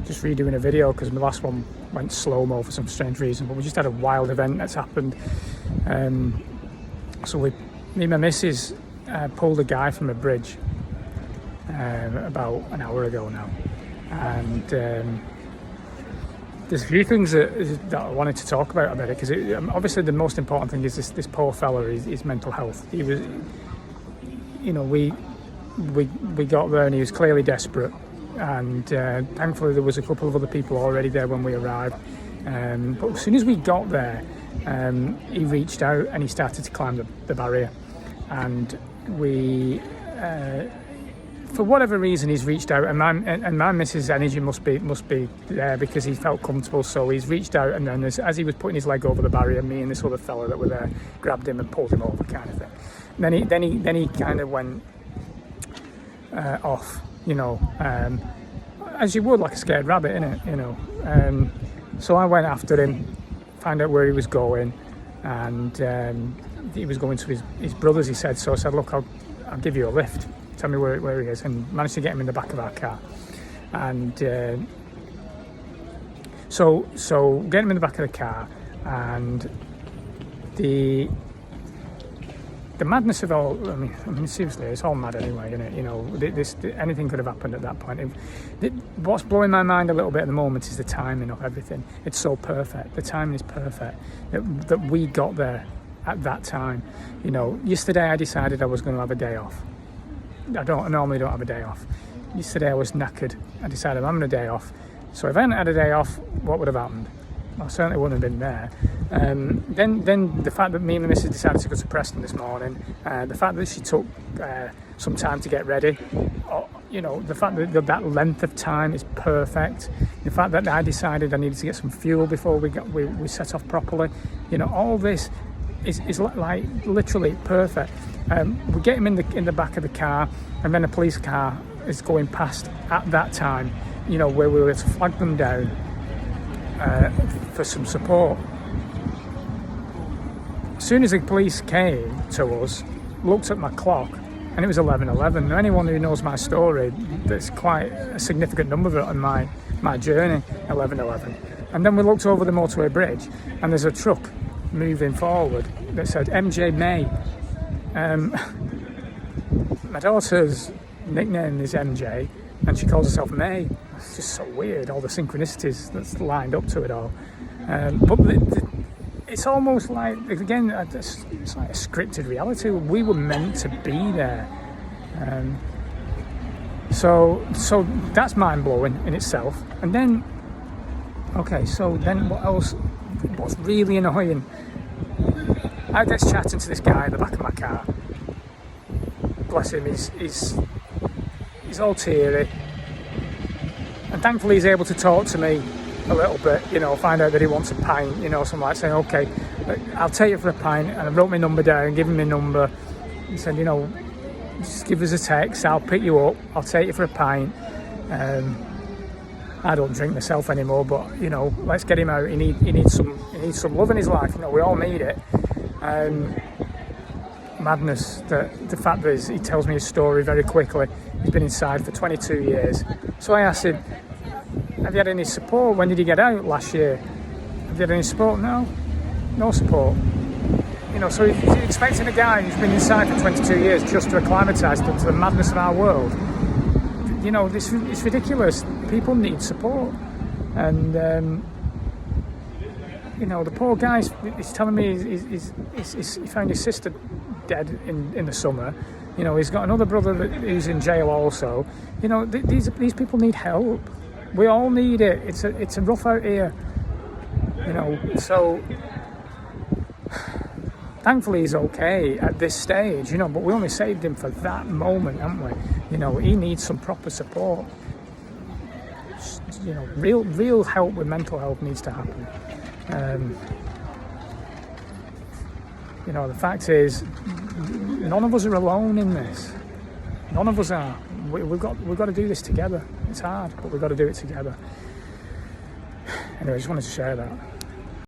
just redoing a video because my last one went slow-mo for some strange reason, but we just had a wild event that's happened. So me and my missus pulled a guy from a bridge about an hour ago now, and there's a few things that I wanted to talk about it, because obviously the most important thing is this poor fella, his mental health. He was, we got there and he was clearly desperate, and thankfully there was a couple of other people already there when we arrived, but as soon as we got there, he reached out and he started to climb the barrier, and we for whatever reason he's reached out, and my missus' energy must be there because he felt comfortable, so he's reached out, and then as he was putting his leg over the barrier, me and this other fella that were there grabbed him and pulled him over, kind of thing. And then he kind of went off, as you would, like a scared rabbit, innit, so I went after him, found out where he was going, and he was going to his brother's, he said. So I said, look, I'll give you a lift, tell me where he is, and managed to get him in the back of our car. And so get him in the back of the car, and the madness of all, I mean seriously, it's all mad anyway, isn't it? Anything could have happened at that point. What's blowing my mind a little bit at the moment is the timing of everything. It's so perfect. The timing is perfect that we got there at that time. Yesterday I decided I was going to have a day off. I normally don't have a day off. Yesterday I was knackered. I decided I'm having a day off. So if I hadn't had a day off, what would have happened? I certainly wouldn't have been there. Then the fact that me and the missus decided to go to Preston this morning, the fact that she took some time to get ready, the fact that length of time is perfect, the fact that I decided I needed to get some fuel before we set off properly, all this is like literally perfect. We get him in the back of the car, and then a police car is going past at that time, where we were to flag them down for some support. As soon as the police came to us, looked at my clock, and it was 11:11. Now, anyone who knows my story, there's quite a significant number on my journey, 11:11. And then we looked over the motorway bridge, and there's a truck moving forward that said MJMay. My daughter's nickname is MJ, and she calls herself May. It's just so weird, all the synchronicities that's lined up to it all. But it's almost like, again, it's like a scripted reality. We were meant to be there. So that's mind-blowing in itself. And then, okay, so then what else? What's really annoying? I get chatting to this guy in the back of my car. Bless him, he's all teary. And thankfully he's able to talk to me a little bit, find out that he wants a pint, so I'm like saying, okay, I'll take you for a pint, and I wrote my number down, give him my number, and said, just give us a text, I'll pick you up, I'll take you for a pint. I don't drink myself anymore, but let's get him out. He needs some love in his life. We all need it. Madness, the fact that he tells me his story very quickly. He's been inside for 22 years. So I asked him, have you had any support? When did you get out last year? Have you had any support? No support. So he's expecting a guy who's been inside for 22 years just to acclimatise to the madness of our world. It's ridiculous. People need support. And, the poor guy, he's telling me he found his sister dead in the summer. He's got another brother who's in jail also. These people need help. We all need it. It's a rough out here. So thankfully he's okay at this stage, but we only saved him for that moment, haven't we? He needs some proper support. Real help with mental health needs to happen. The fact is, none of us are alone in this. None of us are. We've got to do this together. It's hard, but we've got to do it together. Anyway, I just wanted to share that.